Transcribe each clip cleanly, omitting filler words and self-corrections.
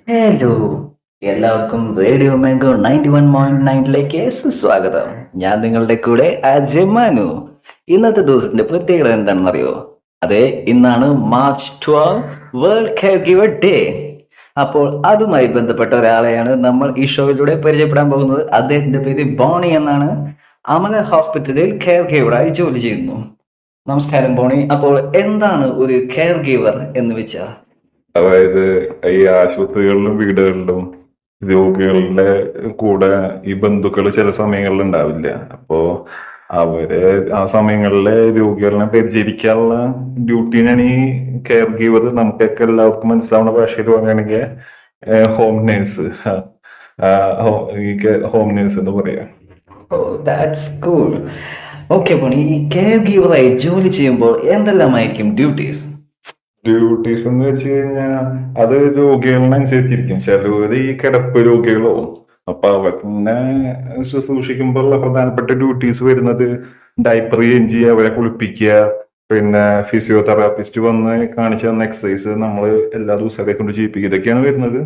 Hello, എല്ലാവർക്കും radio mango 91.9ലേക്ക് സുസ്വാഗതം. ഞാൻ നിങ്ങളുടെ കൂടെ അജയ് മാനു. ഇന്നത്തെ ദിവസത്തിന്റെ പ്രത്യേകത എന്താണെന്നറിയോ? അതെ, ഇന്നാണ് March 12 world care giver day. അപ്പോൾ അതുമായി ബന്ധപ്പെട്ട ഒരാളെയാണ് നമ്മൾ ഈ ഷോയിലൂടെ പരിചയപ്പെടാൻ പോകുന്നത്. അദ്ദേഹത്തിന്റെ പേര് ബോണി എന്നാണ്. അമല ഹോസ്പിറ്റലിൽ കെയർ ഗിവറായി ജോലി ചെയ്യുന്നു. നമസ്കാരം ബോണി. അപ്പോൾ എന്താണ് ഒരു കെയർ ഗിവർ എന്ന് വെച്ചാൽ? അതായത് ഈ ആശുപത്രികളിലും വീടുകളിലും രോഗികളുടെ കൂടെ ഈ ബന്ധുക്കൾ ചില സമയങ്ങളിൽ ഉണ്ടാവില്ല. അപ്പോ അവര് ആ സമയങ്ങളിലെ രോഗികളെ പരിചരിക്കാനുള്ള ഡ്യൂട്ടിനാണ് ഈ കെയർ ഗീവർ. നമുക്കൊക്കെ എല്ലാവർക്കും മനസ്സിലാവുന്ന ഭാഷയിൽ പറയുകയാണെങ്കിൽ ഹോം നേഴ്സ്, ഈ ഹോം നേഴ്സ് എന്ന് പറയാം. ഓ, ദാറ്റ്സ് കൂൾ. ഓക്കെ പോണി, ഈ കെയർ ഗീവറായി ജോലി ചെയ്യുമ്പോൾ എന്തെല്ലാമായിരിക്കും ഡ്യൂട്ടീസ്? ഡ്യൂട്ടീസ് എന്ന് വെച്ച് കഴിഞ്ഞാൽ അത് രോഗികളിനനുസരിച്ചിരിക്കും. ചിലവര് ഈ കിടപ്പ് രോഗികളോ, അപ്പൊ അവരെ ശുശ്രൂഷിക്കുമ്പോഴുള്ള പ്രധാനപ്പെട്ട ഡ്യൂട്ടീസ് വരുന്നത് ഡയപ്പർ ചേഞ്ച് ചെയ്യുക, അവരെ കുളിപ്പിക്കുക, പിന്നെ ഫിസിയോതെറാപ്പിസ്റ്റ് വന്ന് കാണിച്ചു തന്ന എക്സസൈസ് നമ്മൾ എല്ലാ ദിവസവും കൊണ്ട് ചെയ്യിപ്പിക്കുക, ഇതൊക്കെയാണ് വരുന്നത്.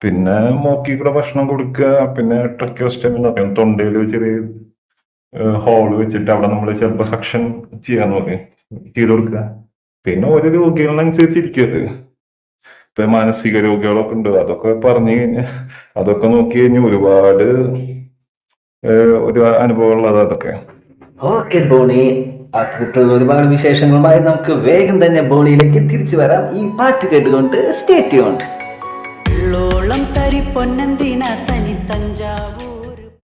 പിന്നെ മൂക്കിൽ കൂടെ ഭക്ഷണം കൊടുക്കുക, പിന്നെ ട്രക്കിയോസ്റ്റമി എന്ന് പറയും, തൊണ്ടയിൽ ചെറിയ ഹോള് വെച്ചിട്ട് അവിടെ നമ്മൾ ചിലപ്പോൾ സക്ഷൻ ചെയ്യാന്ന് പറയും, ചെയ്ത് കൊടുക്കുക. പിന്നെ ഓരോ രോഗികളനുസരിച്ചിരിക്കും അത്. ഇപ്പൊ മാനസിക രോഗികളൊക്കെ ഉണ്ട്, അതൊക്കെ പറഞ്ഞു കഴിഞ്ഞാൽ അതൊക്കെ നോക്കി കഴിഞ്ഞാൽ ഒരുപാട് ഒരു അനുഭവമുള്ളത് അതൊക്കെ. ഓക്കെ ബോണി, അത്തരത്തിലുള്ള ഒരുപാട് വിശേഷങ്ങളുമായി നമുക്ക് വേഗം തന്നെ ബോണിയിലേക്ക് തിരിച്ചു വരാം. ഈ പാട്ട് കേട്ടുകൊണ്ട് സ്റ്റേ ട്യൂൺഡ്. ഉള്ളോളം തരി പൊന്നന്തിന തനി തഞ്ചാവൂർ.